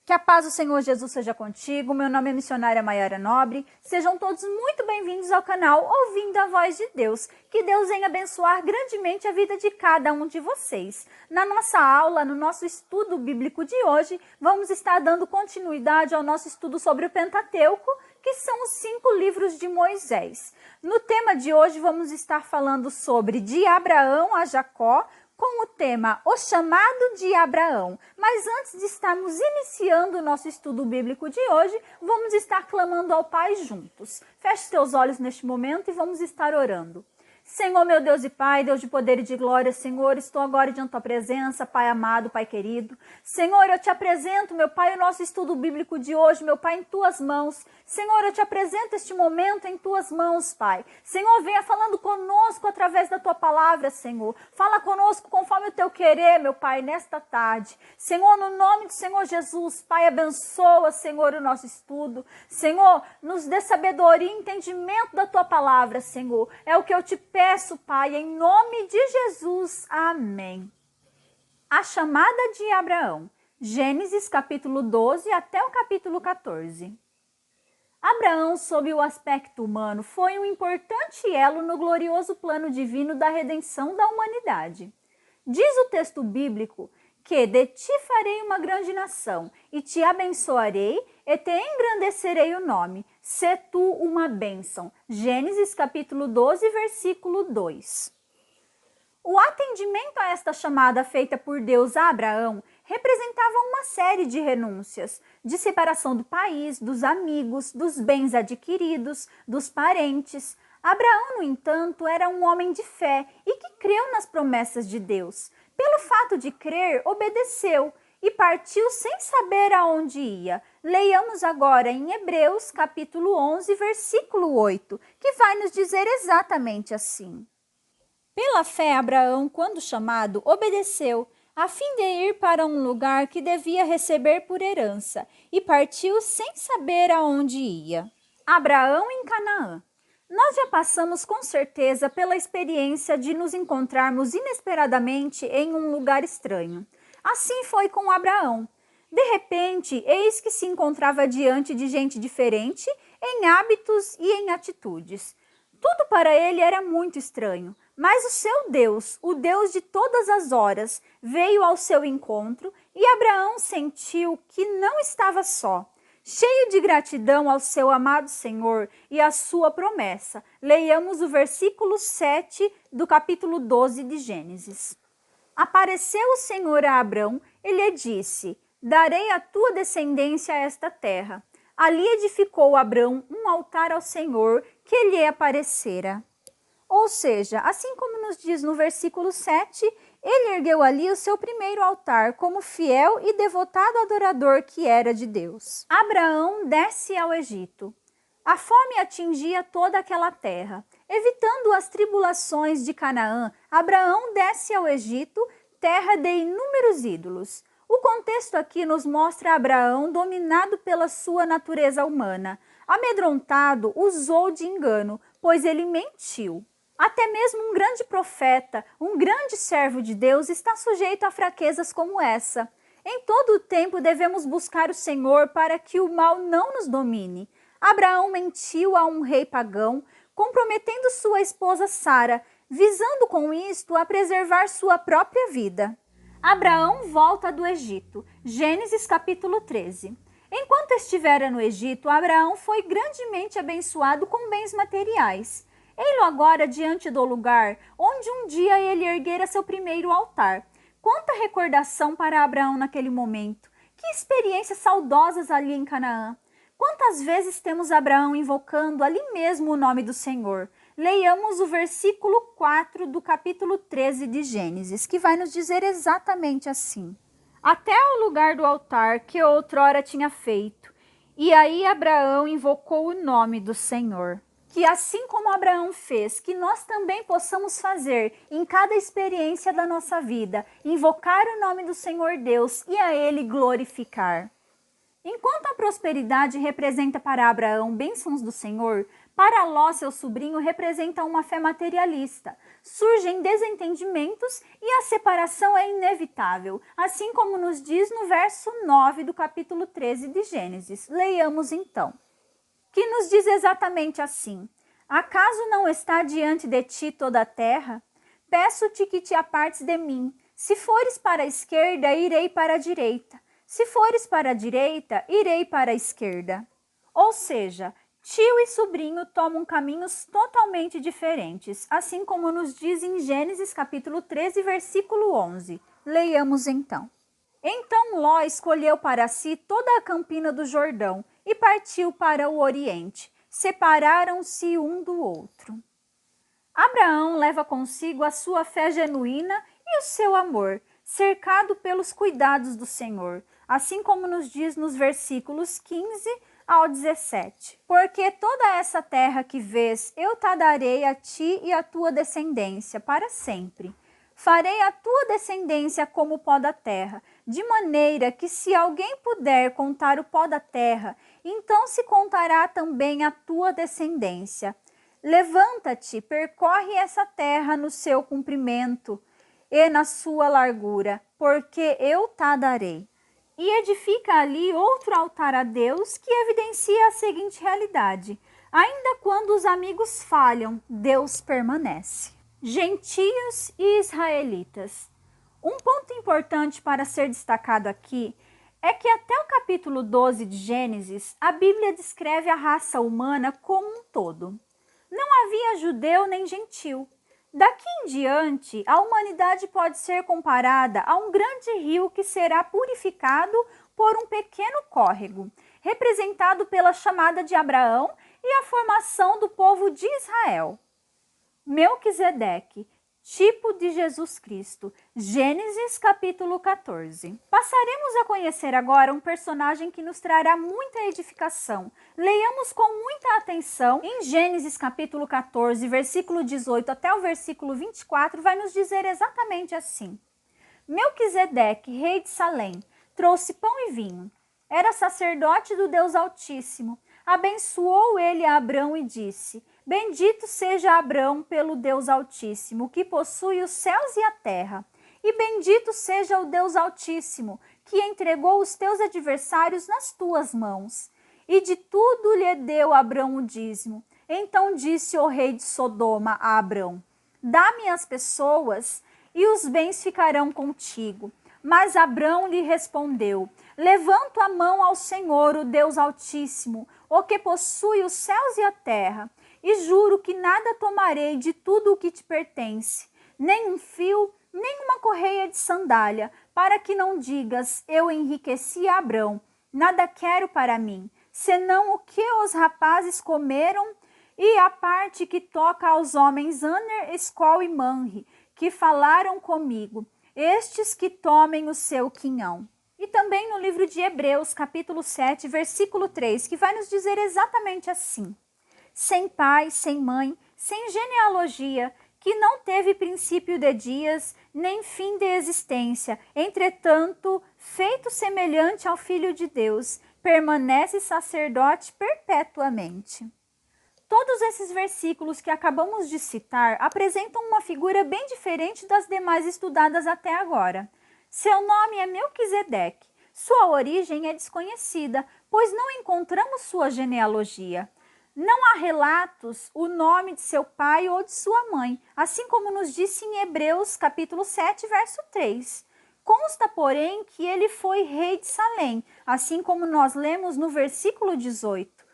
Que a paz do Senhor Jesus seja contigo. Meu nome é missionária Maiara Nobre. Sejam todos muito bem-vindos ao canal Ouvindo a Voz de Deus. Que Deus venha abençoar grandemente a vida de cada um de vocês. Na nossa aula, no nosso estudo bíblico de hoje, vamos estar dando continuidade ao nosso estudo sobre o Pentateuco, que são os 5 livros de Moisés. No tema de hoje, vamos estar falando sobre de Abraão a Jacó, com o tema O Chamado de Abraão. Mas antes de estarmos iniciando o nosso estudo bíblico de hoje, vamos estar clamando ao Pai juntos. Feche teus olhos neste momento e vamos estar orando. Senhor, meu Deus e Pai, Deus de poder e de glória, Senhor, estou agora diante da tua presença, Pai amado, Pai querido. Senhor, eu te apresento, meu Pai, o nosso estudo bíblico de hoje, meu Pai, em tuas mãos. Senhor, eu te apresento este momento em tuas mãos, Pai. Senhor, venha falando conosco através da tua palavra, Senhor. Fala conosco conforme o teu querer, meu Pai, nesta tarde. Senhor, no nome do Senhor Jesus, Pai, abençoa, Senhor, o nosso estudo. Senhor, nos dê sabedoria e entendimento da tua palavra, Senhor. É o que eu te peço, Pai, em nome de Jesus. Amém. A chamada de Abraão. Gênesis capítulo 12 até o capítulo 14. Abraão, sob o aspecto humano, foi um importante elo no glorioso plano divino da redenção da humanidade. Diz o texto bíblico que de ti farei uma grande nação, e te abençoarei, e te engrandecerei o nome. Sê tu uma bênção. Gênesis capítulo 12, versículo 2. O atendimento a esta chamada feita por Deus a Abraão representava uma série de renúncias, de separação do país, dos amigos, dos bens adquiridos, dos parentes. Abraão, no entanto, era um homem de fé e que creu nas promessas de Deus. Pelo fato de crer, obedeceu e partiu sem saber aonde ia. Leiamos agora em Hebreus, capítulo 11, versículo 8, que vai nos dizer exatamente assim. Pela fé, Abraão, quando chamado, obedeceu, a fim de ir para um lugar que devia receber por herança, e partiu sem saber aonde ia. Abraão em Canaã. Nós já passamos com certeza pela experiência de nos encontrarmos inesperadamente em um lugar estranho. Assim foi com Abraão. De repente, eis que se encontrava diante de gente diferente em hábitos e em atitudes. Tudo para ele era muito estranho. Mas o seu Deus, o Deus de todas as horas, veio ao seu encontro e Abraão sentiu que não estava só. Cheio de gratidão ao seu amado Senhor e à sua promessa, leiamos o versículo 7 do capítulo 12 de Gênesis. Apareceu o Senhor a Abrão e lhe disse: darei à tua descendência esta terra. Ali edificou Abrão um altar ao Senhor que lhe aparecera. Ou seja, assim como nos diz no versículo 7, ele ergueu ali o seu primeiro altar como fiel e devotado adorador que era de Deus. Abraão desce ao Egito. A fome atingia toda aquela terra. Evitando as tribulações de Canaã, Abraão desce ao Egito, terra de inúmeros ídolos. O contexto aqui nos mostra Abraão dominado pela sua natureza humana. Amedrontado, usou de engano, pois ele mentiu. Até mesmo um grande profeta, um grande servo de Deus está sujeito a fraquezas como essa. Em todo o tempo devemos buscar o Senhor para que o mal não nos domine. Abraão mentiu a um rei pagão, comprometendo sua esposa Sara, visando com isto a preservar sua própria vida. Abraão volta do Egito. Gênesis capítulo 13. Enquanto estivera no Egito, Abraão foi grandemente abençoado com bens materiais. Ei-lo agora diante do lugar onde um dia ele erguera seu primeiro altar. Quanta recordação para Abraão naquele momento! Que experiências saudosas ali em Canaã! Quantas vezes temos Abraão invocando ali mesmo o nome do Senhor? Leiamos o versículo 4 do capítulo 13 de Gênesis, que vai nos dizer exatamente assim. Até ao lugar do altar que outrora tinha feito, e aí Abraão invocou o nome do Senhor. Que assim como Abraão fez, que nós também possamos fazer em cada experiência da nossa vida, invocar o nome do Senhor Deus e a Ele glorificar. Enquanto a prosperidade representa para Abraão bênçãos do Senhor, Para Ló, seu sobrinho representa uma fé materialista. Surgem desentendimentos e a separação é inevitável, assim como nos diz no verso 9 do capítulo 13 de Gênesis. Leiamos então. Que nos diz exatamente assim: acaso não está diante de ti toda a terra? Peço-te que te apartes de mim. Se fores para a esquerda, irei para a direita. Se fores para a direita, irei para a esquerda. Ou seja, tio e sobrinho tomam caminhos totalmente diferentes, assim como nos diz em Gênesis capítulo 13, versículo 11. Leiamos então. Então Ló escolheu para si toda a campina do Jordão e partiu para o oriente. Separaram-se um do outro. Abraão leva consigo a sua fé genuína e o seu amor, cercado pelos cuidados do Senhor, assim como nos diz nos versículos 15 ao 17. Porque toda essa terra que vês, eu te darei a ti e à tua descendência para sempre. Farei a tua descendência como o pó da terra, de maneira que se alguém puder contar o pó da terra, então se contará também a tua descendência. Levanta-te, percorre essa terra no seu comprimento e na sua largura, porque eu te darei. E edifica ali outro altar a Deus que evidencia a seguinte realidade: ainda quando os amigos falham, Deus permanece. Gentios e israelitas. Um ponto importante para ser destacado aqui é que até o capítulo 12 de Gênesis, a Bíblia descreve a raça humana como um todo. Não havia judeu nem gentil. Daqui em diante, a humanidade pode ser comparada a um grande rio que será purificado por um pequeno córrego, representado pela chamada de Abraão e a formação do povo de Israel. Melquisedeque, tipo de Jesus Cristo. Gênesis capítulo 14. Passaremos a conhecer agora um personagem que nos trará muita edificação. Leiamos com muita atenção. Em Gênesis capítulo 14, versículo 18 até o versículo 24, vai nos dizer exatamente assim. Melquisedeque, rei de Salém, trouxe pão e vinho. Era sacerdote do Deus Altíssimo. Abençoou ele a Abrão e disse: bendito seja Abrão pelo Deus Altíssimo, que possui os céus e a terra. E bendito seja o Deus Altíssimo, que entregou os teus adversários nas tuas mãos. E de tudo lhe deu Abrão o dízimo. Então disse o rei de Sodoma a Abrão: dá-me as pessoas, e os bens ficarão contigo. Mas Abrão lhe respondeu: levanto a mão ao Senhor, o Deus Altíssimo, o que possui os céus e a terra, e juro que nada tomarei de tudo o que te pertence, nem um fio, nem uma correia de sandália, para que não digas: eu enriqueci a Abrão, nada quero para mim, senão o que os rapazes comeram e a parte que toca aos homens Aner, Escol e Manre, que falaram comigo, estes que tomem o seu quinhão. E também no livro de Hebreus, capítulo 7, versículo 3, que vai nos dizer exatamente assim: sem pai, sem mãe, sem genealogia, que não teve princípio de dias, nem fim de existência, entretanto, feito semelhante ao Filho de Deus, permanece sacerdote perpetuamente. Todos esses versículos que acabamos de citar apresentam uma figura bem diferente das demais estudadas até agora. Seu nome é Melquisedeque. Sua origem é desconhecida, pois não encontramos sua genealogia. Não há relatos o nome de seu pai ou de sua mãe, assim como nos disse em Hebreus capítulo 7, verso 3. Consta, porém, que ele foi rei de Salém, assim como nós lemos no versículo 18.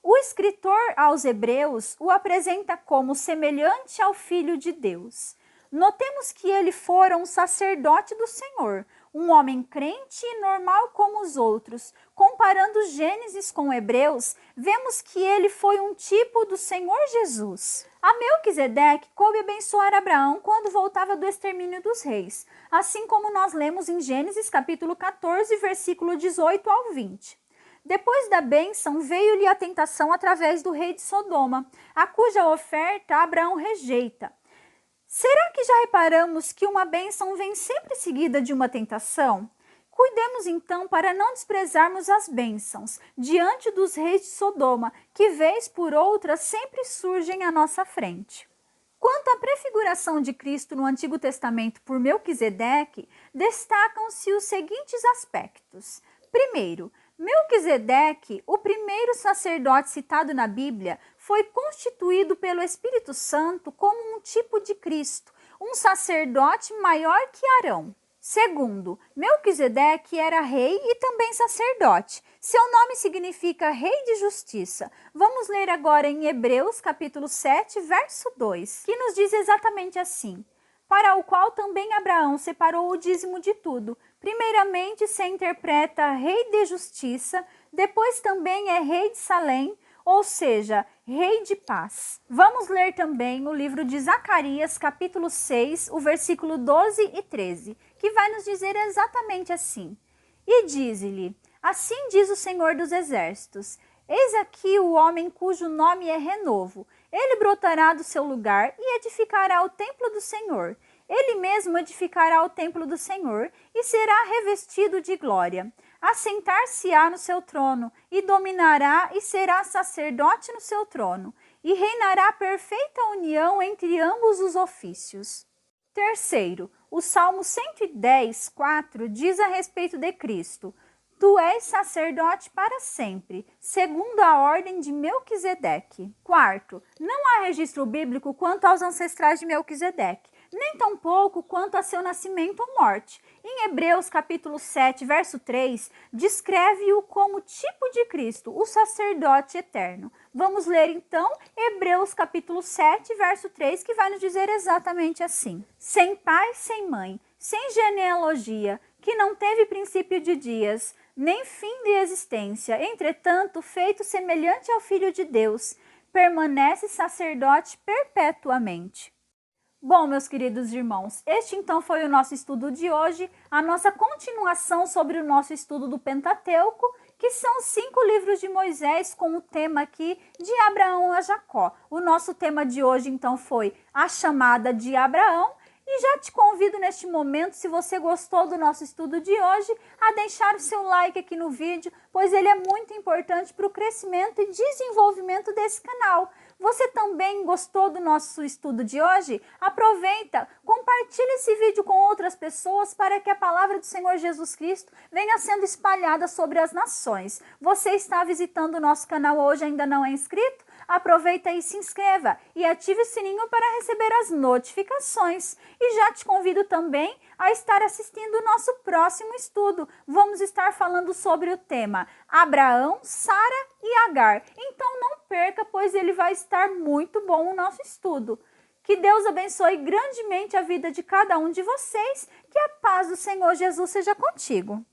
O escritor aos Hebreus o apresenta como semelhante ao Filho de Deus. Notemos que ele fora um sacerdote do Senhor, um homem crente e normal como os outros. Comparando Gênesis com Hebreus, vemos que ele foi um tipo do Senhor Jesus. A Melquisedeque coube abençoar Abraão quando voltava do extermínio dos reis, assim como nós lemos em Gênesis capítulo 14, versículo 18 ao 20. Depois da bênção, veio-lhe a tentação através do rei de Sodoma, a cuja oferta Abraão rejeita. Será que já reparamos que uma bênção vem sempre seguida de uma tentação? Cuidemos então para não desprezarmos as bênçãos diante dos reis de Sodoma, que vez por outra sempre surgem à nossa frente. Quanto à prefiguração de Cristo no Antigo Testamento por Melquisedeque, destacam-se os seguintes aspectos. Primeiro, Melquisedeque, o primeiro sacerdote citado na Bíblia, foi constituído pelo Espírito Santo como um tipo de Cristo, um sacerdote maior que Arão. Segundo, Melquisedeque era rei e também sacerdote. Seu nome significa rei de justiça. Vamos ler agora em Hebreus capítulo 7, verso 2, que nos diz exatamente assim: para o qual também Abraão separou o dízimo de tudo. Primeiramente se interpreta rei de justiça, depois também é rei de Salém, ou seja, rei de paz. Vamos ler também o livro de Zacarias, capítulo 6, o versículo 12 e 13, que vai nos dizer exatamente assim: e diz-lhe, assim diz o Senhor dos Exércitos, eis aqui o homem cujo nome é Renovo, ele brotará do seu lugar e edificará o templo do Senhor. Ele mesmo edificará o templo do Senhor e será revestido de glória. Assentar-se-á no seu trono e dominará e será sacerdote no seu trono e reinará perfeita união entre ambos os ofícios. Terceiro, o Salmo 110, 4 diz a respeito de Cristo: tu és sacerdote para sempre, segundo a ordem de Melquisedeque. Quarto, não há registro bíblico quanto aos ancestrais de Melquisedeque, nem tampouco quanto a seu nascimento ou morte. Em Hebreus capítulo 7, verso 3, descreve-o como tipo de Cristo, o sacerdote eterno. Vamos ler então Hebreus capítulo 7, verso 3, que vai nos dizer exatamente assim: sem pai, sem mãe, sem genealogia, que não teve princípio de dias, nem fim de existência, entretanto, feito semelhante ao Filho de Deus, permanece sacerdote perpetuamente. Bom, meus queridos irmãos, este então foi o nosso estudo de hoje, a nossa continuação sobre o nosso estudo do Pentateuco, que são 5 livros de Moisés com o tema aqui de Abraão a Jacó. O nosso tema de hoje então foi a chamada de Abraão. E já te convido neste momento, se você gostou do nosso estudo de hoje, a deixar o seu like aqui no vídeo, pois ele é muito importante para o crescimento e desenvolvimento desse canal. Você também gostou do nosso estudo de hoje? Aproveita, compartilhe esse vídeo com outras pessoas para que a palavra do Senhor Jesus Cristo venha sendo espalhada sobre as nações. Você está visitando o nosso canal hoje e ainda não é inscrito? Aproveita e se inscreva e ative o sininho para receber as notificações. E já te convido também a estar assistindo o nosso próximo estudo. Vamos estar falando sobre o tema Abraão, Sara e Agar. Então não perca, pois ele vai estar muito bom o nosso estudo. Que Deus abençoe grandemente a vida de cada um de vocês. Que a paz do Senhor Jesus seja contigo.